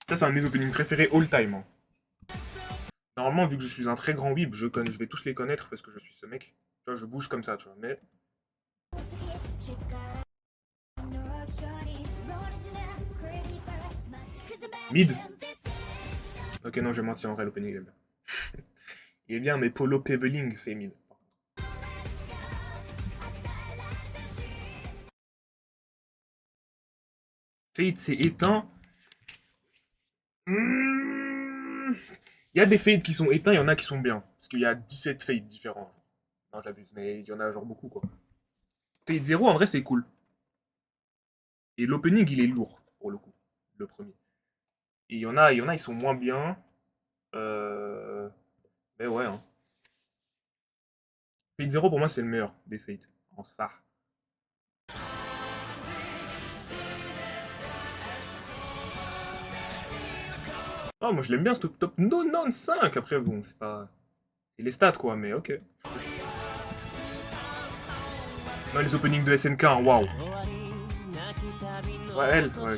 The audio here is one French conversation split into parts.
Ça, c'est un de mes openings préférés all time, hein. Normalement, vu que je suis un très grand weeb, je vais tous les connaître parce que je suis ce mec. Tu vois, je bouge comme ça, tu vois. Mais mid. Ok, non, j'ai menti en vrai, l'opening il est bien. Il est bien, mais Polo Peveling, c'est mid. Fate s'est éteint. Hmm. Il y a des Fate qui sont éteints, il y en a qui sont bien. Parce qu'il y a 17 Fate différents. Non, j'abuse, mais il y en a genre beaucoup, quoi. Fate 0, en vrai, c'est cool. Et l'opening, il est lourd, pour le coup. Le premier. Et il y en a, ils sont moins bien. Euh... Mais ouais, hein. Fate 0, pour moi, c'est le meilleur des Fate. En ça. Ah, moi, je l'aime bien, ce top 95. Après, bon, c'est pas... C'est les stats, quoi, mais ok. Non, les openings de SNK, hein, waouh. Ouais, elle, ouais.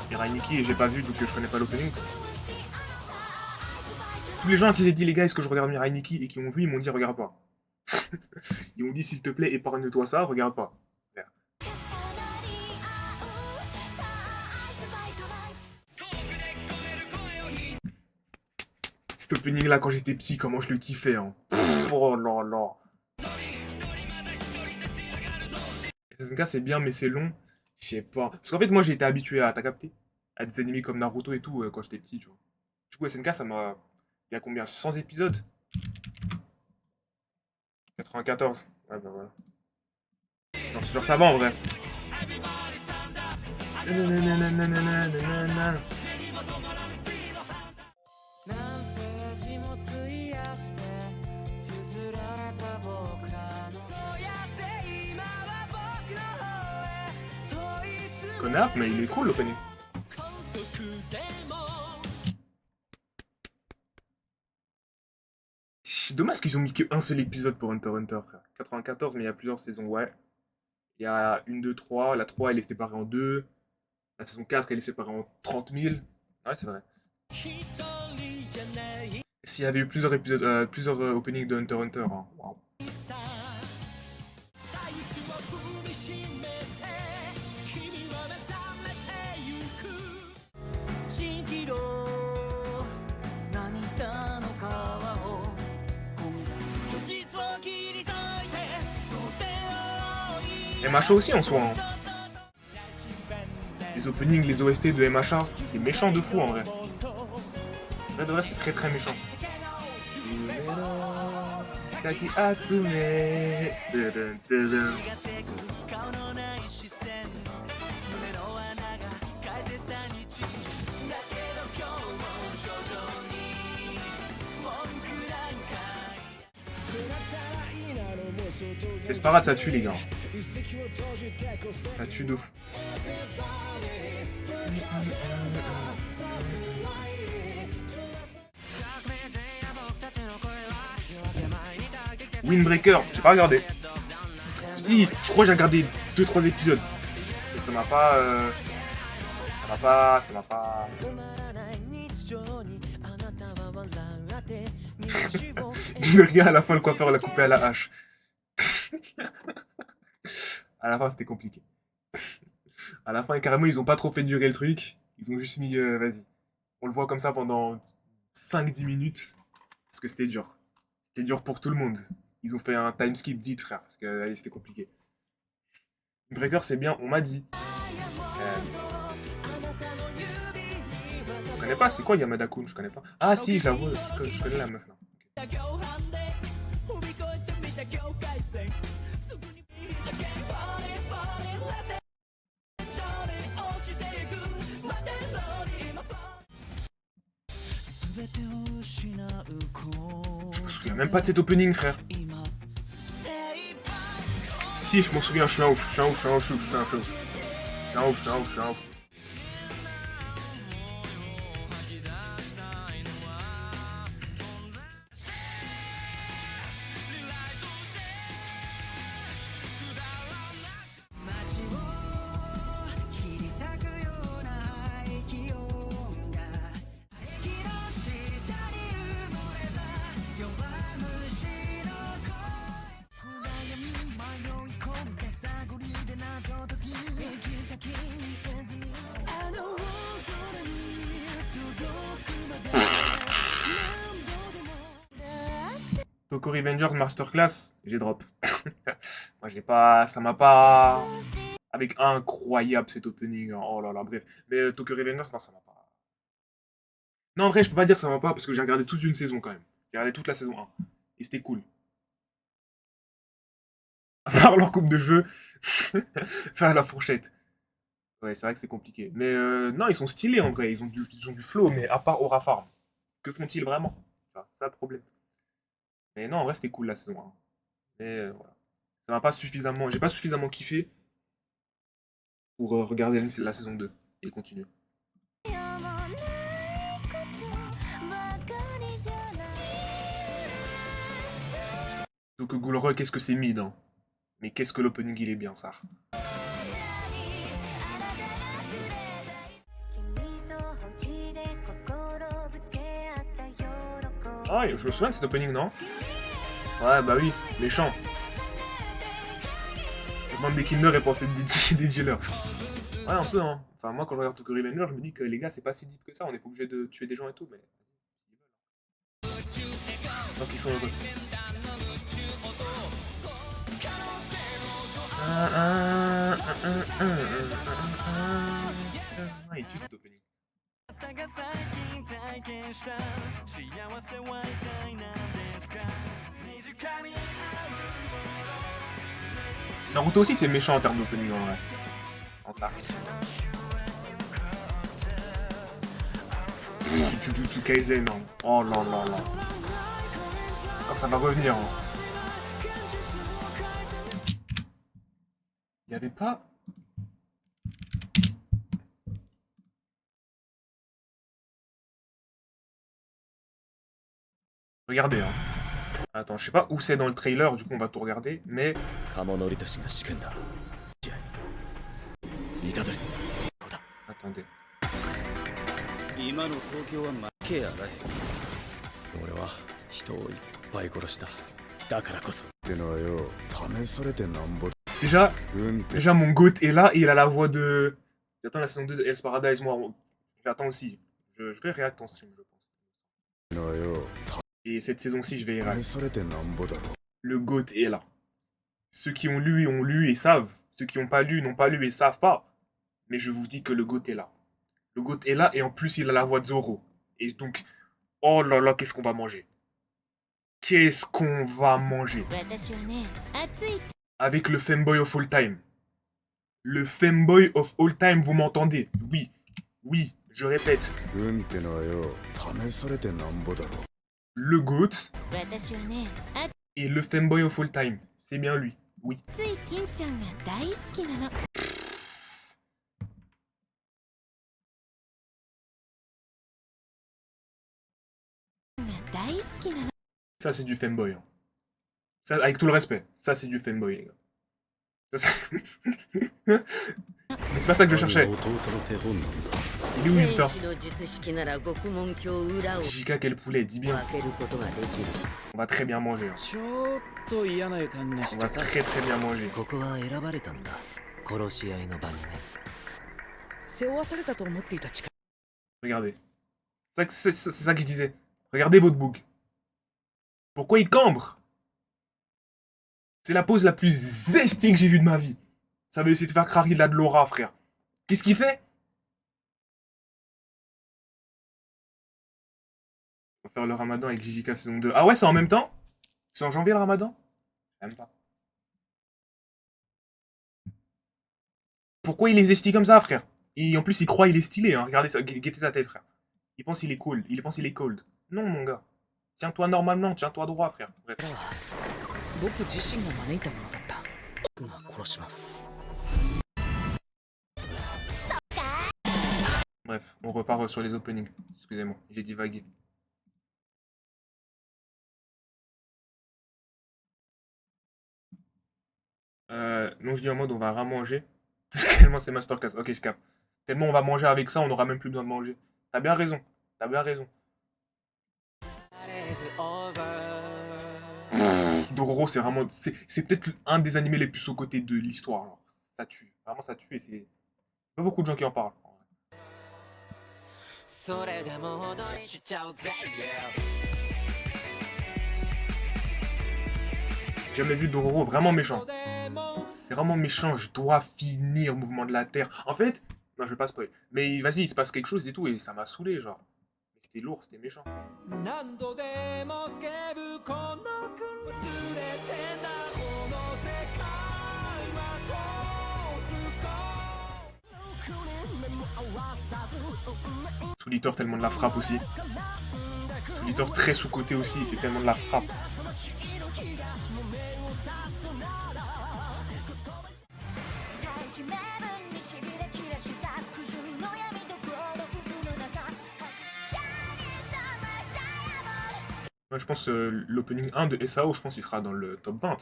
Mirai Nikki, et j'ai pas vu, donc je connais pas l'opening. Tous les gens à qui j'ai dit, les gars, est-ce que je regarde Mirai Nikki et qui ont vu, ils m'ont dit, regarde pas. Ils m'ont dit, s'il te plaît, épargne-toi ça, regarde pas. Merde. Cet opening là, quand j'étais petit, comment je le kiffais, hein. Oh là là. SNK c'est bien, mais c'est long. Je sais pas. Parce qu'en fait, moi j'ai été habitué à, t'as capté? À des animés comme Naruto et tout quand j'étais petit, tu vois. Du coup, SNK, ça m'a. Il y a combien? 100 épisodes? 94. Ouais, bah voilà. Genre ça va en vrai. Connard, mais il est cool l'opening. Dommage qu'ils ont mis qu'un seul épisode pour Hunter x Hunter, frère. 94, mais il y a plusieurs saisons, ouais. Il y a une, deux, trois. La 3 elle est séparée en deux. La saison 4 elle est séparée en 30 000. Ouais, c'est vrai. S'il y avait eu plusieurs épisodes, plusieurs openings de Hunter x Hunter, hein. Waouh. MHA aussi en soi, hein. Les openings, les OST de MHA, c'est méchant de fou en vrai. Là, de vrai, c'est très très méchant. Taki Atsume. Desparade, ça tue les gars. Ça tue de fou. Windbreaker, j'ai pas regardé. Si, je crois que j'ai regardé 2-3 épisodes. Et ça m'a pas. Ça m'a pas. Dis le gars à la fin, le coiffeur l'a coupé à la hache. À la fin, c'était compliqué. À la fin, carrément, ils ont pas trop fait durer le truc. Ils ont juste mis, vas-y. On le voit comme ça pendant 5-10 minutes. Parce que c'était dur. C'était dur pour tout le monde. Ils ont fait un time skip vite, frère. Parce que allez, c'était compliqué. Breaker, c'est bien, on m'a dit. Je connais pas, c'est quoi Yamada Kun? Je connais pas. Ah si, je la vois, je connais la meuf là. Je me souviens même pas de cet opening, frère. Si, je m'en souviens, je suis un ouf, je suis un ouf, je suis un ouf, je suis un ouf. Je suis un ouf, je suis un ouf, je suis un ouf. Tokyo Revengers Masterclass, j'ai drop. Moi, j'ai pas. Ça m'a pas. Avec incroyable cet opening. Hein. Oh là là, bref. Mais Tokyo Revengers, non, ça m'a pas. Non, en vrai, je peux pas dire que ça m'a pas parce que j'ai regardé toute une saison quand même. J'ai regardé toute la saison 1. Et c'était cool. À part leur coupe de cheveux. Enfin, la fourchette. Ouais, c'est vrai que c'est compliqué. Mais non, ils sont stylés en vrai. Ils ont du flow, mais à part Aura Farm. Que font-ils vraiment? C'est ça le problème. Mais non, en vrai, c'était cool la saison 1. Mais voilà. Ça m'a pas suffisamment. J'ai pas suffisamment kiffé pour regarder la saison 2 et continuer. Donc Ghoul qu'est-ce que c'est mid, hein. Mais qu'est-ce que l'opening il est bien ça. Ah, je me souviens de cet opening, non? Ouais, bah oui, les chants. Même des Kinder et penser des dealers. Ouais, un peu, hein. Enfin, moi, quand je regarde Tokyo Revenger, je me dis que les gars, c'est pas si deep que ça. On est pas obligé de tuer des gens et tout, mais. Donc, ils sont heureux. Ah, il tue cet opening. Naruto aussi, c'est méchant en termes d'opening en vrai. En ça. Jujutsu Kaisen, non. Oh là là là. Quand ça va revenir. Hein. Il y avait pas. Regardez, hein. Attends, je sais pas où c'est dans le trailer, du coup on va tout regarder, mais. Attendez. Déjà mon goat est là et il a la voix de. J'attends la saison 2 de Hell's Paradise, moi. J'attends aussi. Je vais react en stream, je pense. Et cette saison-ci, je vais y react. Le goat est là. Ceux qui ont lu et savent. Ceux qui n'ont pas lu et savent pas. Mais je vous dis que le goat est là. Le goat est là et en plus il a la voix de Zoro. Et donc, oh là là, qu'est-ce qu'on va manger? Qu'est-ce qu'on va manger? Avec le femboy of all time. Le femboy of all time, vous m'entendez? Oui, oui, je répète. Le GOAT et le femboy of all time. C'est bien lui, oui. Ça, c'est du femboy. Hein. Ça, avec tout le respect, ça, c'est du femboy, les gars. Mais c'est pas ça que je cherchais. Il est où Yuta? Jika, quel poulet, dis bien. On va très bien manger. Hein. On va très très bien manger. Regardez. C'est ça que je disais. Regardez votre bouc. Pourquoi il cambre? C'est la pose la plus zestie que j'ai vue de ma vie. Ça veut essayer de faire craquer de la de l'aura, frère. Qu'est-ce qu'il fait? On va faire le ramadan avec JJK saison 2. Ah ouais, c'est en même temps? C'est en janvier le ramadan? J'aime pas. Pourquoi il est zesty comme ça, frère? Et en plus, il croit il est stylé. Hein. Regardez ça, guettez sa tête, frère. Il pense il est cool. Il pense il est cold. Non, mon gars. Tiens-toi normalement, tiens-toi droit, frère. Bref. Bref, on repart sur les openings. Excusez-moi, j'ai divagué. Donc je dis en mode on va ramanger. Tellement c'est masterclass. Ok, je capte. Tellement on va manger avec ça, on n'aura même plus besoin de manger. T'as bien raison. T'as bien raison. Dororo, c'est vraiment. C'est peut-être un des animés les plus sous-cotés de l'histoire. Alors. Ça tue. Vraiment, ça tue et c'est. Pas beaucoup de gens qui en parlent. J'ai jamais vu Dororo vraiment méchant. C'est vraiment méchant, je dois finir Mouvement de la Terre. En fait, non, je vais pas spoiler. Mais vas-y, il se passe quelque chose et tout, et ça m'a saoulé, genre. Mais c'était lourd, c'était méchant. Souliter tellement de la frappe aussi. Souliter très sous-côté aussi, c'est tellement de la frappe. Moi, je pense l'opening 1 de SAO, je pense qu'il sera dans le top 20.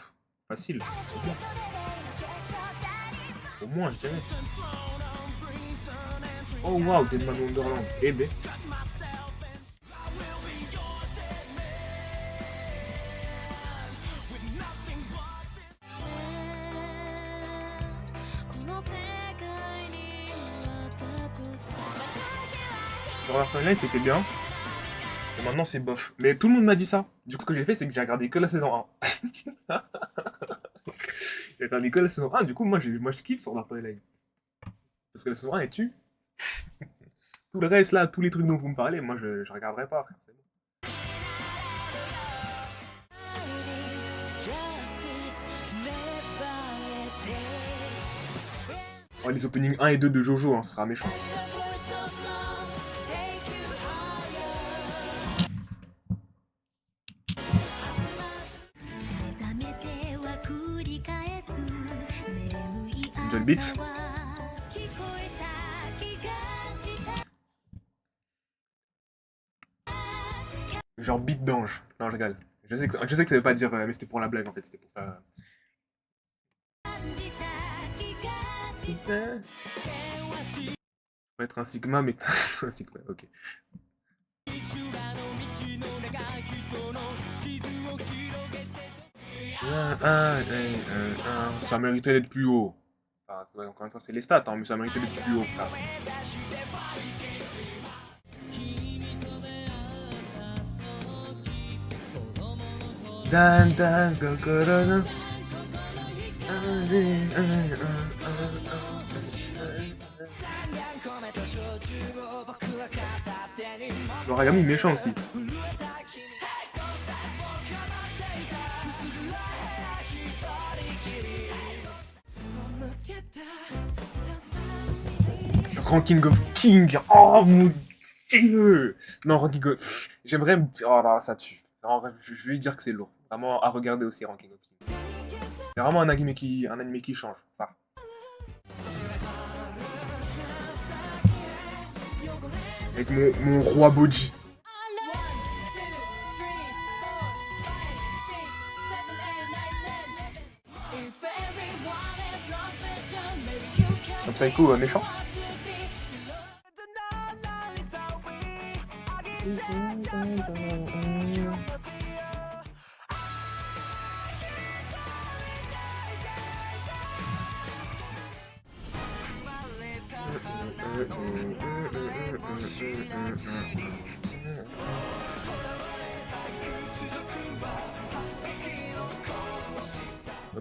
Facile. Au moins, je dirais. Oh wow, Deadman Wonderland. Eh ben. Sur Art Online, c'était bien. Et maintenant, c'est bof. Mais tout le monde m'a dit ça. Du coup, ce que j'ai fait, c'est que j'ai regardé que la saison 1. J'ai regardé que la saison 1. Du coup, moi, je kiffe sur Art Online. Parce que la saison 1 est tue. Tout le reste, là, tous les trucs dont vous me parlez, moi, je regarderai pas. Frère. Oh, les openings 1 et 2 de Jojo, hein, ce sera méchant. John Beats. Genre beat d'ange. Non, je rigole. Je sais que ça veut pas dire, mais c'était pour la blague en fait. C'était pour pas. Faut être un Sigma, mais un Sigma, ok. Ça méritait d'être plus haut. Enfin, ouais, encore une fois, c'est les stats, hein, mais ça méritait d'être plus haut. Frère. Dan dan kokoro. L'origami méchant aussi. Ranking of King. Oh mon dieu. Non, Ranking of... J'aimerais... Oh là, ça tue. Non, je vais juste dire que c'est lourd. Vraiment à regarder aussi Ranking of King. C'est vraiment un anime qui change, ça. Avec mon roi Boji. Un psycho méchant.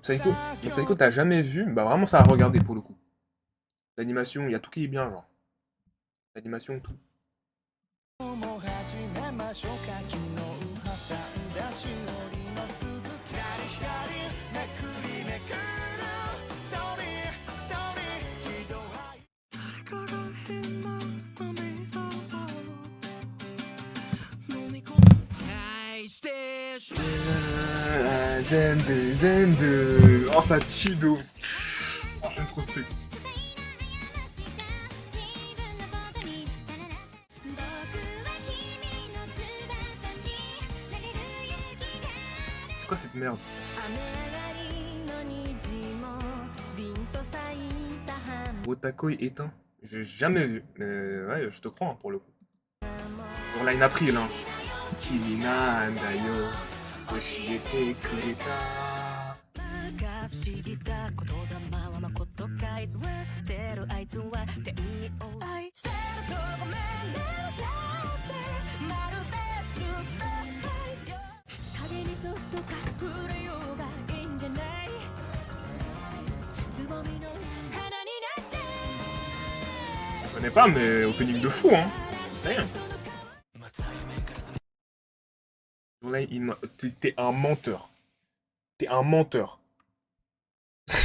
Psycho, t'as jamais vu? Bah vraiment ça à regarder pour le coup. L'animation, il y a tout qui est bien, genre. L'animation, tout. Zenbu. Oh, ça tue de ouf. Oh, j'aime trop ce truc. C'est quoi cette merde? Otakoi éteint. J'ai jamais vu. Mais ouais, je te crois hein, pour le coup. Pour Line April, hein. Kimi nanda yo. Oshiete kureta. connais pas, mais opening de fou, hein. Damn. T'es un menteur. T'es un menteur.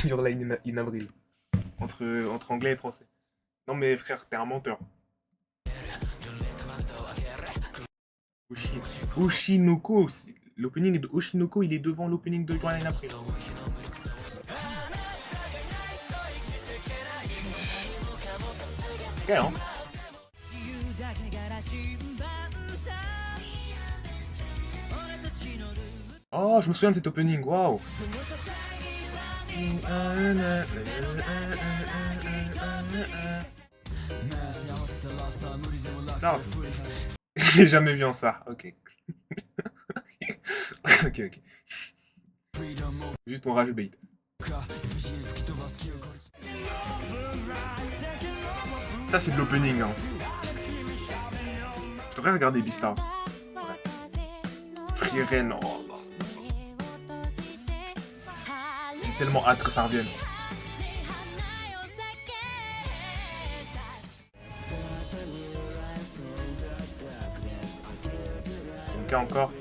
Your Line in Avril. Entre anglais et français. Non mais frère, t'es un menteur. Oshinoko. L'opening de Oshinoko, il est devant l'opening de Your Line in Avril. Ok, hein. Oh, je me souviens de cet opening, waouh. Stars. J'ai jamais vu en ça, ok. Ok, ok. Juste mon rage bait. Ça, c'est de l'opening, hein. Je devrais regarder Beastars. Ouais. Frieren, oh non. J'ai tellement hâte que ça revienne. C'est le cas encore.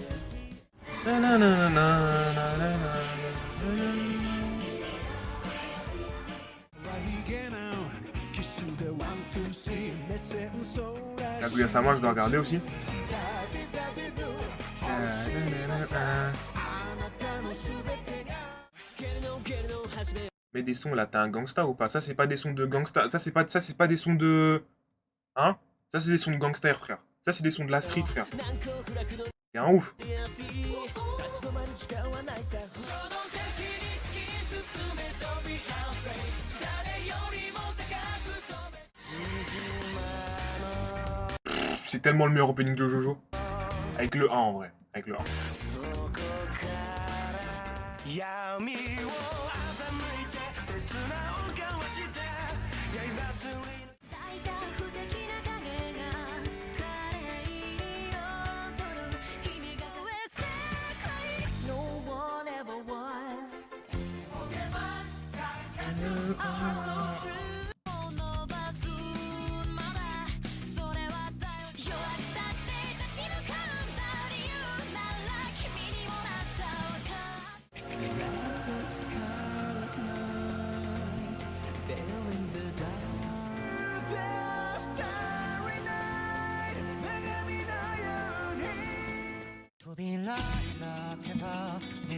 Kaguya-sama, je dois regarder aussi. Mais des sons là, t'as un gangsta ou pas? Ça c'est pas des sons de gangsta. Ça c'est pas des sons de. Hein? Ça c'est des sons de gangster, frère. Ça c'est des sons de la street, frère. T'es un ouf. C'est tellement le meilleur opening de Jojo. Avec le 1 en vrai. Avec le 1.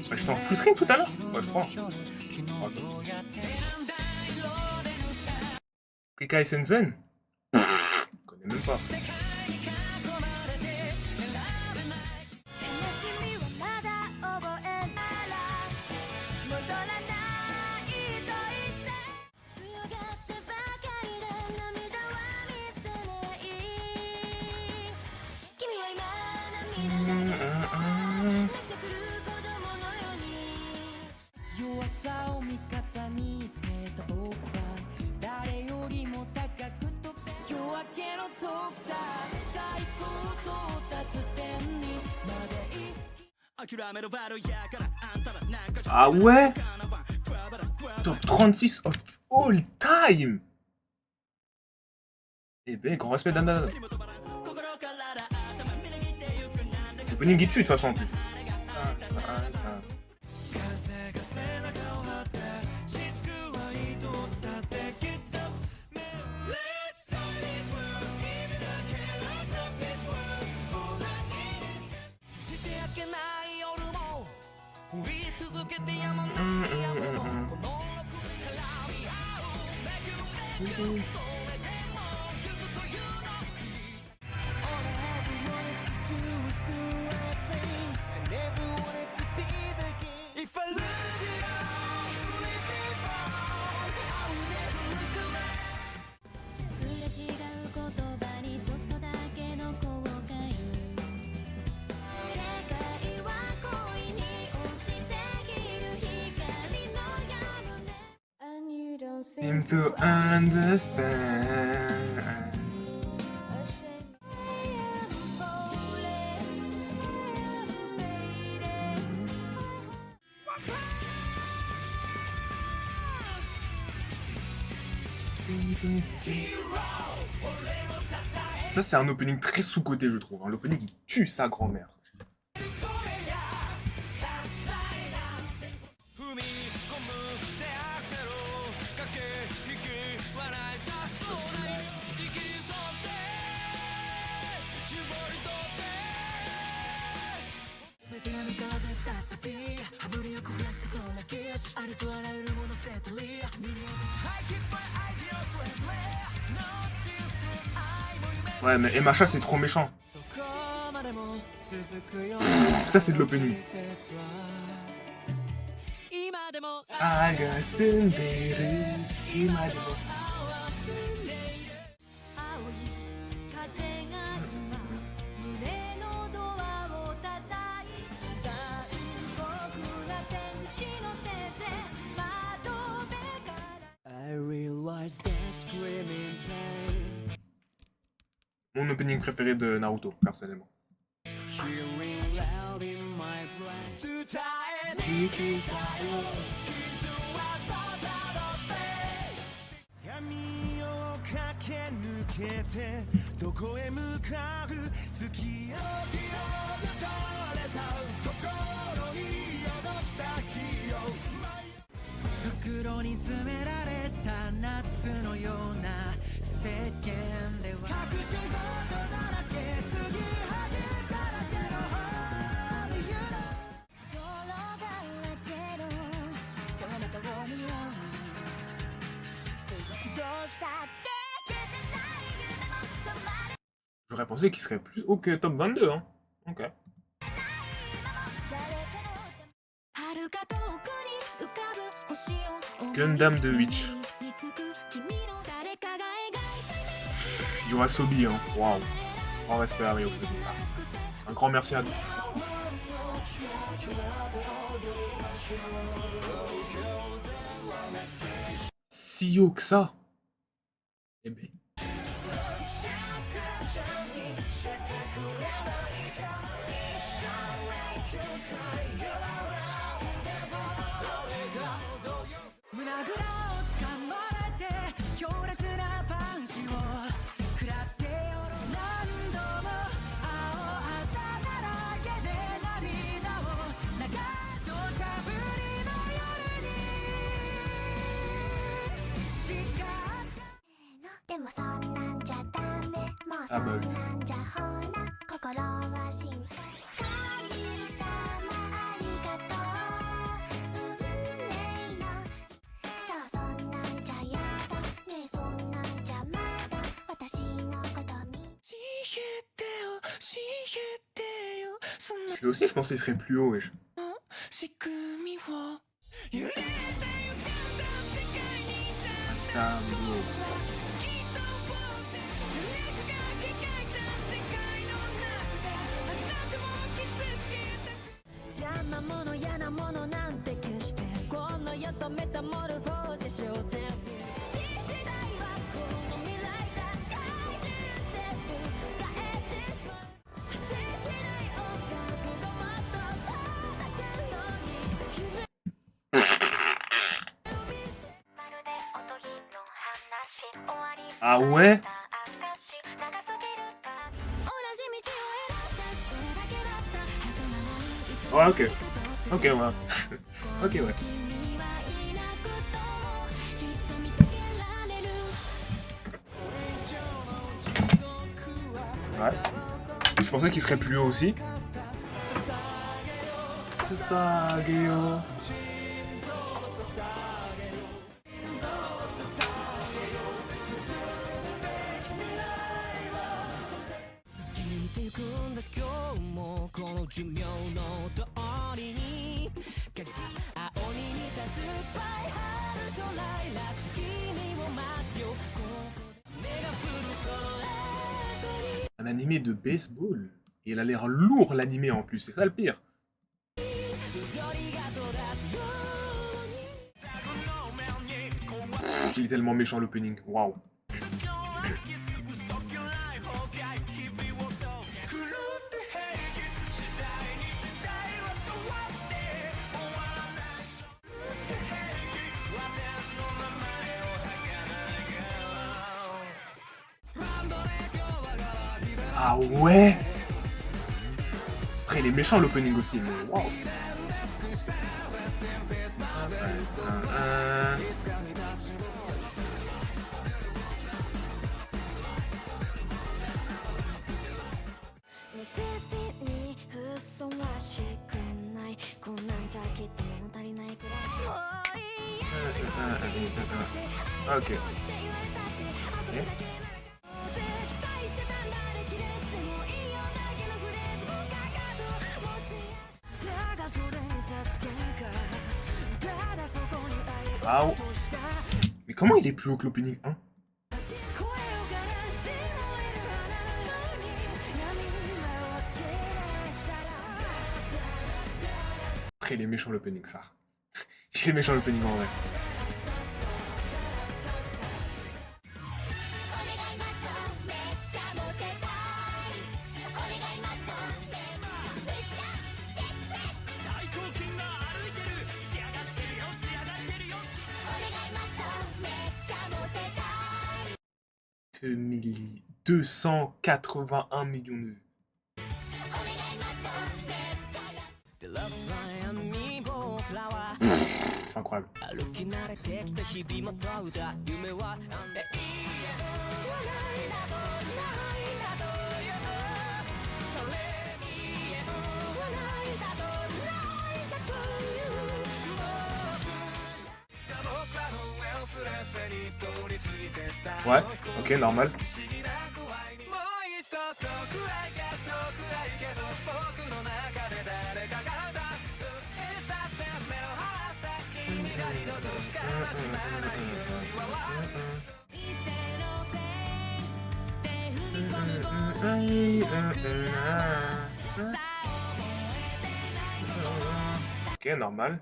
Bah, j'étais en full screen tout à l'heure. Ouais, je crois. Kekai Sensen? Je connais même pas. Ah ouais? Top 36 of all time. Eh ben, grand respect d'Anna. Opening Gitchu de toute façon en plus. Seem to understand. Ça, c'est un opening très sous-coté, je trouve. Hein. L'opening, il tue sa grand-mère. Ouais, mais MHA, c'est trop méchant. Ça, c'est de l'opening. Mon opening préféré de Naruto, personnellement. J'aurais pensé qu'il serait plus haut que top 22, hein. Ok. Gundam de Witch. Yoasobi, hein. Waouh. Grand respect à Rio, c'est ça. Un grand merci à tous. Si haut que ça. Eh ben. Ah bah oui. Lui aussi, je pensais qu'il serait plus haut, wesh. Ah ouais? Ouais, ok. Ok, ouais. Ok, ouais. Ouais. Je pensais qu'il serait plus haut aussi. C'est ça, Guillaume. Un animé de baseball. Et il a l'air lourd l'animé en plus, c'est ça le pire. Il est tellement méchant l'opening, waouh. Ah ouais. Après, il est méchant l'opening aussi, mais waouh. Ok. Waouh. Mais comment il est plus haut que l'opening 1? Après, il est méchant l'opening, ça. Il est méchant l'opening en vrai. « 281 millions de vues. » Incroyable. Ouais, ok, normal. Ok, normal.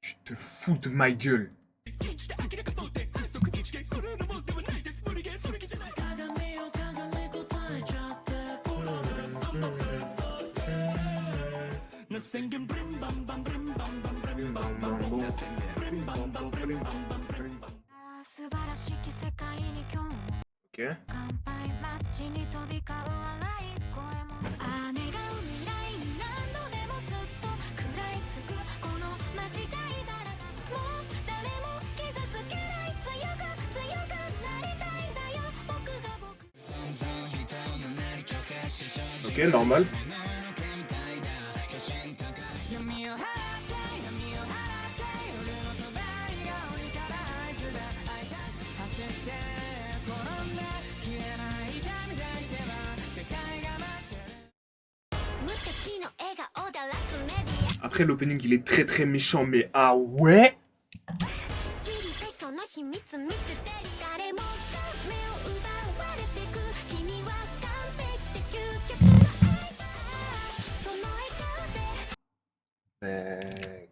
Tu te fous de ma gueule. Ok. Ok, normal. Après, l'opening, il est très très méchant, mais ah ouais.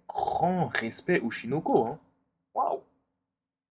Grand respect au Shinoko, hein.